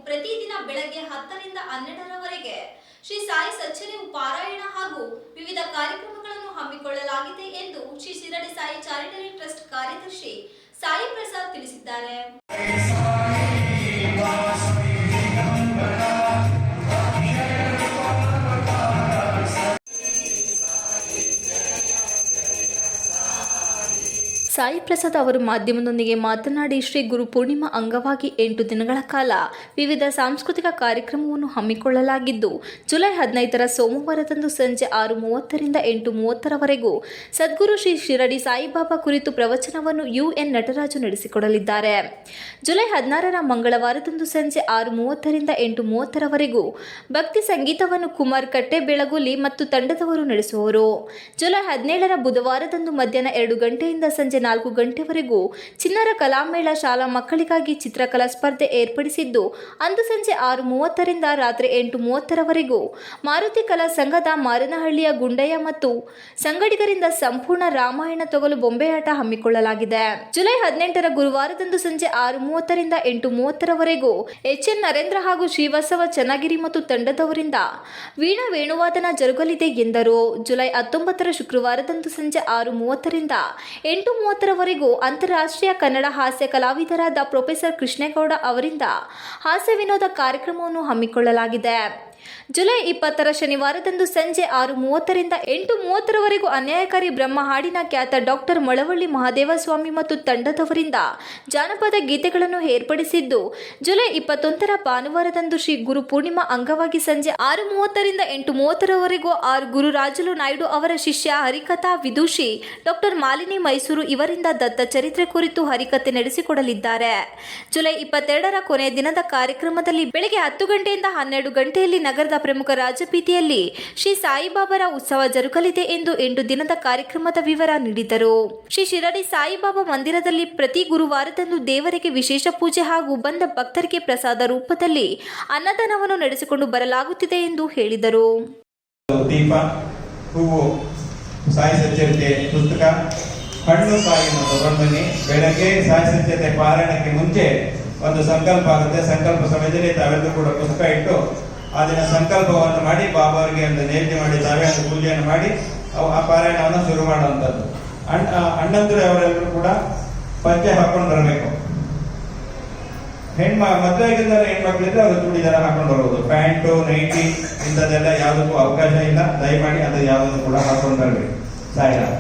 ಪ್ರತಿದಿನ ಬೆಳಗ್ಗೆ 10 ರಿಂದ 12ರವರೆಗೆ ಶ್ರೀ ಸಾಯಿ ಸಚ್ಚರಿವು ಪಾರಾಯಣ ಹಾಗೂ ವಿವಿಧ ಕಾರ್ಯಕ್ರಮಗಳನ್ನು ಹಮ್ಮಿಕೊಳ್ಳಲಾಗಿದೆ ಎಂದು ಶ್ರೀ ಶಿರಡಿ ಸಾಯಿ ಚಾರಿಟರಿ ಟ್ರಸ್ಟ್ ಕಾರ್ಯದರ್ಶಿ ಸಾಯಿ ಪ್ರಸಾದ್ ತಿಳಿಸಿದ್ದಾರೆ. ಸಾಯಿ ಪ್ರಸಾದ್ ಅವರು ಮಾಧ್ಯಮದೊಂದಿಗೆ ಮಾತನಾಡಿ ಶ್ರೀ ಗುರು ಪೂರ್ಣಿಮಾ ಅಂಗವಾಗಿ 8 ದಿನಗಳ ಕಾಲ ವಿವಿಧ ಸಾಂಸ್ಕೃತಿಕ ಕಾರ್ಯಕ್ರಮವನ್ನು ಹಮ್ಮಿಕೊಳ್ಳಲಾಗಿದ್ದು ಜುಲೈ 15ರ ಸೋಮವಾರದಂದು ಸಂಜೆ 6:30 ರಿಂದ 8:30ರವರೆಗೂ ಸದ್ಗುರು ಶ್ರೀ ಶಿರಡಿ ಸಾಯಿಬಾಬಾ ಕುರಿತು ಪ್ರವಚನವನ್ನು UN ನಟರಾಜು ನಡೆಸಿಕೊಡಲಿದ್ದಾರೆ. ಜುಲೈ 16ರ ಮಂಗಳವಾರದಂದು ಸಂಜೆ 6:30 ರಿಂದ 8:30ರವರೆಗೂ ಭಕ್ತಿ ಸಂಗೀತವನ್ನು ಕುಮಾರ್ ಕಟ್ಟೆ ಬೆಳಗುಲಿ ಮತ್ತು ತಂಡದವರು ನಡೆಸುವರು. ಜುಲೈ 17ರ ಬುಧವಾರದಂದು ಮಧ್ಯಾಹ್ನ 2 ಗಂಟೆಯಿಂದ ಸಂಜೆ 4 ಗಂಟೆವರೆಗೂ ಚಿನ್ನರ ಕಲಾಮೇಳ ಶಾಲಾ ಮಕ್ಕಳಿಗಾಗಿ ಚಿತ್ರಕಲಾ ಸ್ಪರ್ಧೆ ಏರ್ಪಡಿಸಿದ್ದು ಅಂದು ಸಂಜೆ 6:30 ರಿಂದ ರಾತ್ರಿ 8:30ರವರೆಗೂ ಮಾರುತಿ ಕಲಾ ಸಂಘದ ಮಾರನಹಳ್ಳಿಯ ಗುಂಡಯ್ಯ ಮತ್ತು ಸಂಗಡಿಗರಿಂದ ಸಂಪೂರ್ಣ ರಾಮಾಯಣ ತೊಗಲು ಬೊಂಬೆಯಾಟ ಹಮ್ಮಿಕೊಳ್ಳಲಾಗಿದೆ. ಜುಲೈ 18ರ ಗುರುವಾರದಂದು ಸಂಜೆ 6:30 ರಿಂದ 8:30ರವರೆಗೂ HN ನರೇಂದ್ರ ಹಾಗೂ ಶ್ರೀವತ್ಸವ ಚನ್ನಗಿರಿ ಮತ್ತು ತಂಡದವರಿಂದ ವೀಣಾ ವೇಣುವಾದನ ಜರುಗಲಿದೆ ಎಂದರು. ಜುಲೈ 19ರ ಶುಕ್ರವಾರದಂದು ಸಂಜೆ 6:30 ರಿಂದ 8:30ರವರೆಗೂ ಅಂತಾರಾಷ್ಟ್ರೀಯ ಕನ್ನಡ ಹಾಸ್ಯ ಕಲಾವಿದರಾದ ಪ್ರೊಫೆಸರ್ ಕೃಷ್ಣೇಗೌಡ ಅವರಿಂದ ಹಾಸ್ಯ ವಿನೋದ ಕಾರ್ಯಕ್ರಮವನ್ನು ಹಮ್ಮಿಕೊಳ್ಳಲಾಗಿದೆ. ಜುಲೈ 20ರ ಶನಿವಾರದಂದು ಸಂಜೆ 6:30 ರಿಂದ 8:30ರವರೆಗೂ ಅನ್ಯಾಯಕಾರಿ ಬ್ರಹ್ಮ ಹಾಡಿನ ಖ್ಯಾತ ಡಾಕ್ಟರ್ ಮಳವಳ್ಳಿ ಮಹಾದೇವಸ್ವಾಮಿ ಮತ್ತು ತಂಡದವರಿಂದ ಜಾನಪದ ಗೀತೆಗಳನ್ನು ಏರ್ಪಡಿಸಿದ್ದು ಜುಲೈ 21ರ ಭಾನುವಾರದಂದು ಶ್ರೀ ಗುರು ಪೂರ್ಣಿಮಾ ಅಂಗವಾಗಿ ಸಂಜೆ 6:30 ರಿಂದ 8:30ರವರೆಗೂ ಗುರುರಾಜುಲು ನಾಯ್ಡು ಅವರ ಶಿಷ್ಯ ಹರಿಕಥಾ ವಿದೂಷಿ ಡಾಕ್ಟರ್ ಮಾಲಿನಿ ಮೈಸೂರು ಇವರಿಂದ ದತ್ತ ಚರಿತ್ರೆ ಕುರಿತು ಹರಿಕಥೆ ನಡೆಸಿಕೊಡಲಿದ್ದಾರೆ. ಜುಲೈ 22ರ ಕೊನೆಯ ದಿನದ ಕಾರ್ಯಕ್ರಮದಲ್ಲಿ ಬೆಳಗ್ಗೆ 10 ಗಂಟೆಯಿಂದ 12 ಗಂಟೆಯಲ್ಲಿ ನಗರದ ಪ್ರಮುಖ ರಾಜಬೀದಿಯಲ್ಲಿ ಶ್ರೀ ಸಾಯಿಬಾಬಾರ ಉತ್ಸವ ಜರುಗಲಿದೆ ಎಂದು 8 ದಿನದ ಕಾರ್ಯಕ್ರಮದ ವಿವರ ನೀಡಿದರು. ಶ್ರೀ ಶಿರಡಿ ಸಾಯಿಬಾಬಾ ಮಂದಿರದಲ್ಲಿ ಪ್ರತಿ ಗುರುವಾರದಂದು ದೇವರಿಗೆ ವಿಶೇಷ ಪೂಜೆ ಹಾಗೂ ಬಂದ ಭಕ್ತರಿಗೆ ಪ್ರಸಾದ ರೂಪದಲ್ಲಿ ಅನ್ನದಾನವನ್ನು ನಡೆಸಿಕೊಂಡು ಬರಲಾಗುತ್ತಿದೆ ಎಂದು ಹೇಳಿದರು. ದೀಪ, ಹೂವು, ಸಾಯಿ ಸಚ್ಚರಿತೆ ಪುಸ್ತಕ, ಹಣ್ಣು ಕಾಯಿಯನ್ನು ತಗೊಂಡು ಬನ್ನಿ. ಬೆಳಗ್ಗೆ ಸಾಯಿ ಸಚ್ಚರಿತೆ ಪಾರಾಯಣಕ್ಕೆ ಮುಂಚೆ ಒಂದು ಸಂಕಲ್ಪ ಆಗುತ್ತೆ. ಸಂಕಲ್ಪ ಸಮಯದಲ್ಲಿ ತಾವೆಲ್ಲರೂ ಕೂಡ ಪುಸ್ತಕ ಇಟ್ಟು ಅದನ್ನ ಸಂಕಲ್ಪವನ್ನು ಮಾಡಿ ಬಾಬಾ ಅವರಿಗೆ ಒಂದು ನೈವೇದ್ಯ ಮಾಡಿ ತಾವೇ ಒಂದು ಪೂಜೆಯನ್ನು ಮಾಡಿ ಆ ಪಾರಾಯಣವನ್ನು ಶುರು ಮಾಡುವಂಥದ್ದು. ಅಣ್ಣಂದ್ರೆ ಅವರೆಲ್ಲರೂ ಕೂಡ ಪಂಚೆ ಹಾಕೊಂಡು ಬರಬೇಕು. ಮದುವೆ ಆಗಿದ್ದಾರೆ ಹೆಣ್ಮಕ್ಳಿದ್ರೆ ಅವರು ಚೂಡಿದಾರ ಹಾಕೊಂಡು ಬರುವುದು. ಪ್ಯಾಂಟು, ನೈಟಿ ಇಂಥದ್ದೆಲ್ಲ ಯಾವುದಕ್ಕೂ ಅವಕಾಶ ಇಲ್ಲ. ದಯಮಾಡಿ ಅದು ಯಾವುದನ್ನು ಕೂಡ ಹಾಕೊಂಡು ಬರಬೇಕು. ಸಾಯಿರಾಮ್.